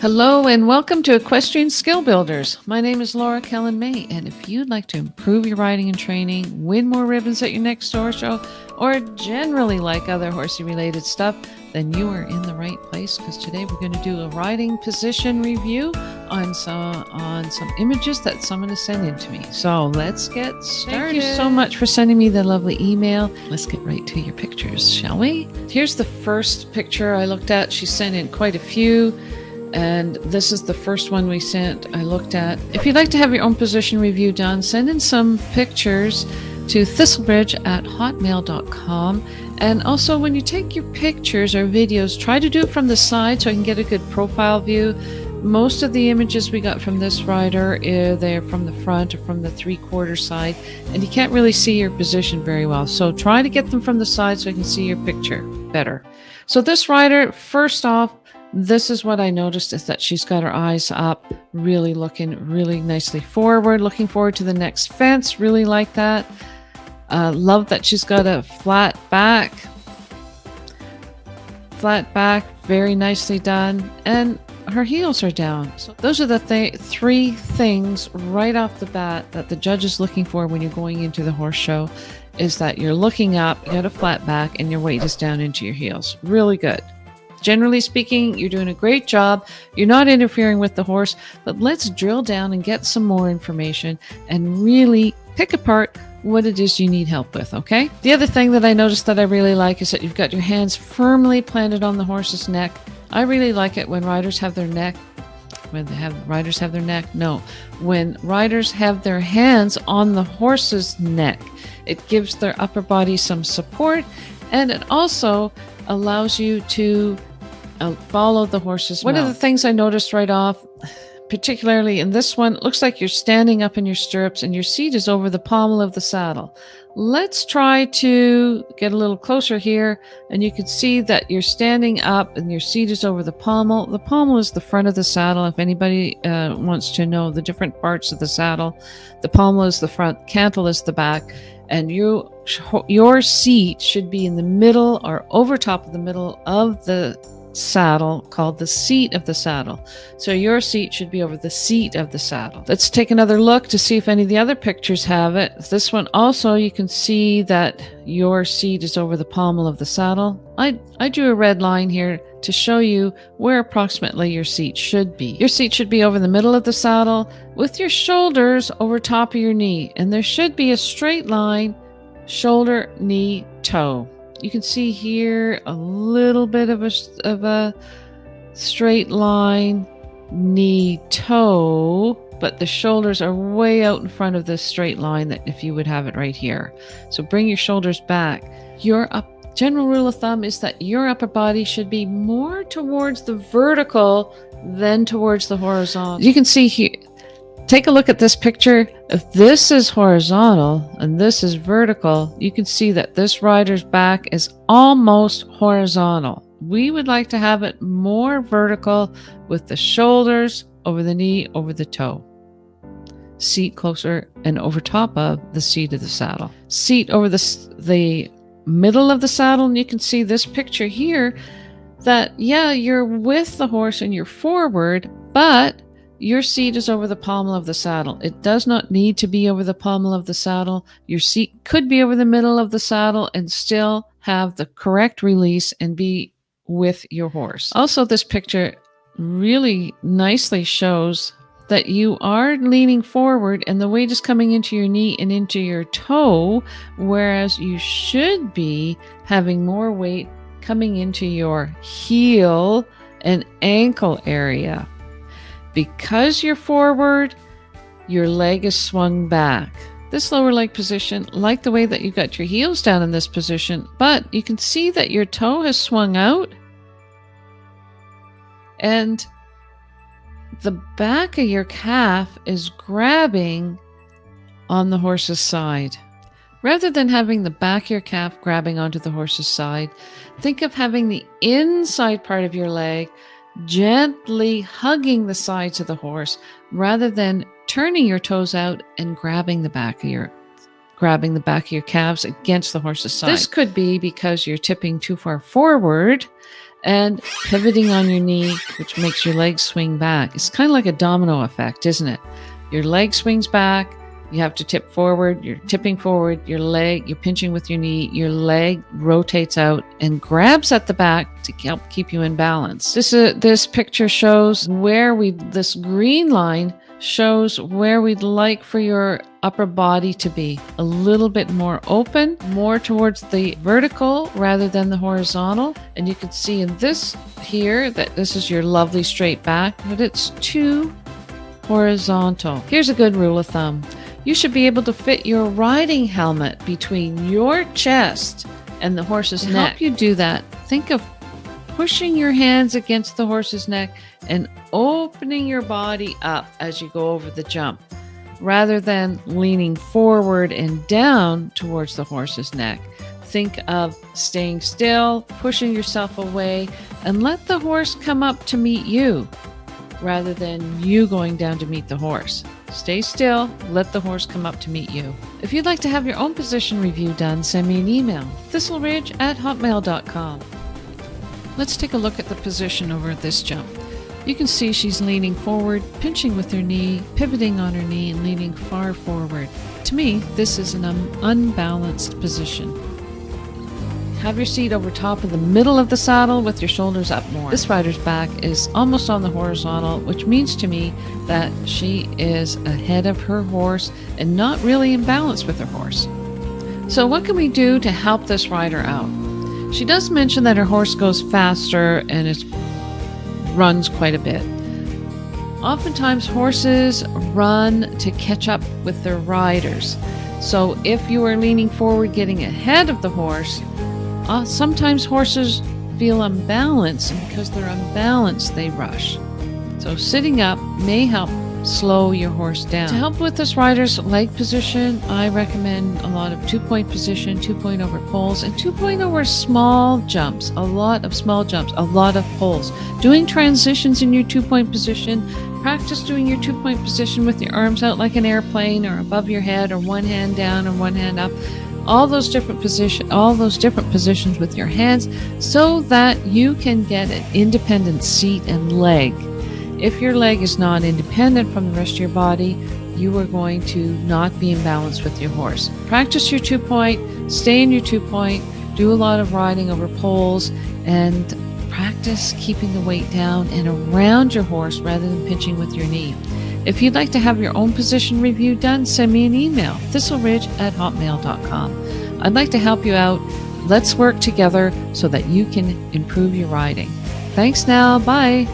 Hello and welcome to Equestrian Skill Builders. My name is Laura Kelland-May, and if you'd like to improve your riding and training, win more ribbons at your next horse show, or generally like other horsey related stuff, then you are in the right place, because today we're going to do a riding position review on some images that someone has sent in to me. So let's get started. Thank you so much for sending me the lovely email. Let's get right to your pictures, shall we? Here's the first picture I looked at. She sent in quite a few, and this is the first one I looked at. If you'd like to have your own position review done, send in some pictures to thistlebridge@hotmail.com. And also, when you take your pictures or videos, try to do it from the side so I can get a good profile view. Most of the images we got from this rider, they're from the front or from the 3/4 side, and you can't really see your position very well. So try to get them from the side so I can see your picture better. So this rider, first off, this is what I noticed, is that she's got her eyes up, really looking really nicely forward, looking forward to the next fence. Really like that. Love that she's got a flat back, very nicely done, and her heels are down. So those are the three things right off the bat that the judge is looking for when you're going into the horse show, is that you're looking up, you got a flat back, and your weight is down into your heels. Really good. Generally speaking, you're doing a great job. You're not interfering with the horse, but let's drill down and get some more information and really pick apart what it is you need help with, okay? The other thing that I noticed that I really like is that you've got your hands firmly planted on the horse's neck. I really like it when riders have their when riders have their hands on the horse's neck. It gives their upper body some support, and it also allows you to follow the horse's mouth. One of the things I noticed right off, particularly in this one, it looks like you're standing up in your stirrups and your seat is over the pommel of the saddle. Let's try to get a little closer here, and you can see that you're standing up and your seat is over the pommel. The pommel is the front of the saddle. If anybody wants to know the different parts of the saddle, the pommel is the front, cantle is the back, and your seat should be in the middle or over top of the middle of the saddle, called the seat of the saddle. So your seat should be over the seat of the saddle. Let's take another look to see if any of the other pictures have it. This one also, you can see that your seat is over the pommel of the saddle. I drew a red line here to show you where approximately your seat should be. Your seat should be over the middle of the saddle with your shoulders over top of your knee, and there should be a straight line, shoulder, knee, toe. You can see here a little bit of a straight line, knee, toe, but the shoulders are way out in front of this straight line that if you would have it right here. So bring your shoulders back. General rule of thumb is that your upper body should be more towards the vertical than towards the horizontal. You can see here, take a look at this picture. If this is horizontal and this is vertical, you can see that this rider's back is almost horizontal. We would like to have it more vertical, with the shoulders over the knee, over the toe. Seat closer and over top of the seat of the saddle. Seat over the middle of the saddle, and you can see this picture here that, yeah, you're with the horse and you're forward, but your seat is over the pommel of the saddle. It does not need to be over the pommel of the saddle. Your seat could be over the middle of the saddle and still have the correct release and be with your horse. Also, this picture really nicely shows that you are leaning forward and the weight is coming into your knee and into your toe, whereas you should be having more weight coming into your heel and ankle area. Because you're forward, your leg is swung back. This lower leg position, like the way that you got your heels down in this position, but you can see that your toe has swung out and the back of your calf is grabbing on the horse's side. Rather than having the back of your calf grabbing onto the horse's side, think of having the inside part of your leg gently hugging the sides of the horse, rather than turning your toes out and grabbing the back of your calves against the horse's side. This could be because you're tipping too far forward and pivoting on your knee, which makes your legs swing back. It's kind of like a domino effect, isn't it? Your leg swings back, you have to tip forward, you're tipping forward, your leg, you're pinching with your knee, your leg rotates out and grabs at the back to help keep you in balance. This picture shows this green line shows where we'd like for your upper body to be. A little bit more open, more towards the vertical rather than the horizontal. And you can see in this here that this is your lovely straight back, but it's too horizontal. Here's a good rule of thumb. You should be able to fit your riding helmet between your chest and the horse's neck. To help you do that, think of pushing your hands against the horse's neck and opening your body up as you go over the jump, rather than leaning forward and down towards the horse's neck. Think of staying still, pushing yourself away, and let the horse come up to meet you, rather than you going down to meet the horse. Stay still, let the horse come up to meet you. If you'd like to have your own position review done, send me an email, thistleridge@hotmail.com. Let's take a look at the position over this jump. You can see she's leaning forward, pinching with her knee, pivoting on her knee, and leaning far forward. To me, this is an unbalanced position. Have your seat over top of the middle of the saddle with your shoulders up more. This rider's back is almost on the horizontal, which means to me that she is ahead of her horse and not really in balance with her horse. So what can we do to help this rider out? She does mention that her horse goes faster and runs quite a bit. Oftentimes horses run to catch up with their riders. So if you are leaning forward, getting ahead of the horse, sometimes horses feel unbalanced, and because they're unbalanced, they rush. So sitting up may help slow your horse down. To help with this rider's leg position, I recommend a lot of 2-point position, 2-point over poles, and 2-point over small jumps, a lot of small jumps, a lot of poles. Doing transitions in your 2-point position, practice doing your 2-point position with your arms out like an airplane or above your head, or one hand down or one hand up. All those different positions with your hands, so that you can get an independent seat and leg. If your leg is not independent from the rest of your body, you are going to not be in balance with your horse. Practice your 2-point, stay in your 2-point, do a lot of riding over poles, and practice keeping the weight down and around your horse rather than pinching with your knee. If you'd like to have your own position review done, send me an email, thistleridge@hotmail.com. I'd like to help you out. Let's work together so that you can improve your riding. Thanks now. Bye.